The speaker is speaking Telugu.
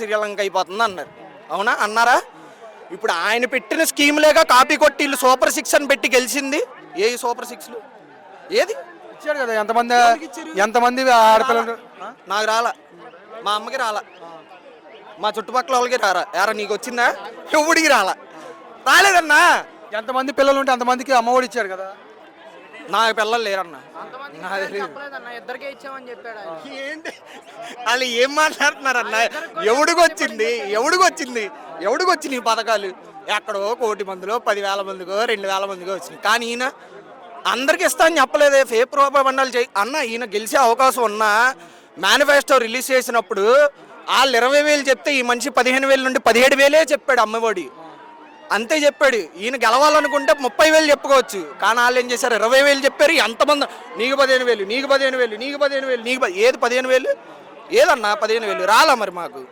శ్రీలంక అయిపోతుంది అన్నారు. అవునా అన్నారా? ఇప్పుడు ఆయన పెట్టిన స్కీమ్లేగా కాపీ కొట్టి వీళ్ళు సూపర్ 6 అని పెట్టి గెలిచింది. ఏ సూపర్ 6లు ఏది ఇచ్చాడు కదా. ఎంతమంది ఆడపిల్లలు నాకు రాలా, మా అమ్మకి రాలా, మా చుట్టుపక్కల వాళ్ళకి ఎరా నీకు వచ్చిందా? ఎవడికి రాలేదన్నా. ఎంతమంది పిల్లలు ఉంటే అంతమందికి అమ్మఒడి ఇచ్చాడు కదా. నాకు పిల్లలు లేరన్నా. ఏంటి వాళ్ళు ఏం మాట్లాడుతున్నారన్నా? ఎవడికొచ్చింది ఈ పథకాలు? ఎక్కడో 1,000,000 మందిలో 10,000 మందికో 2,000 మందికో వచ్చినాయి. కానీ ఈయన అందరికి ఇస్తా అని చెప్పలేదే. ఫేక్ ప్రోపబండాలు చేయి అన్న. ఈయన గెలిచే అవకాశం ఉన్నా మేనిఫెస్టో రిలీజ్ చేసినప్పుడు వాళ్ళు 20,000 చెప్తే ఈ మనిషి 15,000 నుండి 17,000 చెప్పాడు అమ్మఒడి. అంతే చెప్పాడు. ఈయన గెలవాలనుకుంటే 30,000 చెప్పుకోవచ్చు. కానీ వాళ్ళు ఏం చేశారు? 20,000 చెప్పారు. ఎంతమంది నీకు 15,000, నీకు 15,000, నీకు 15,000, ఏది 15,000 ఏదన్నా 15,000 రాలా మరి మాకు.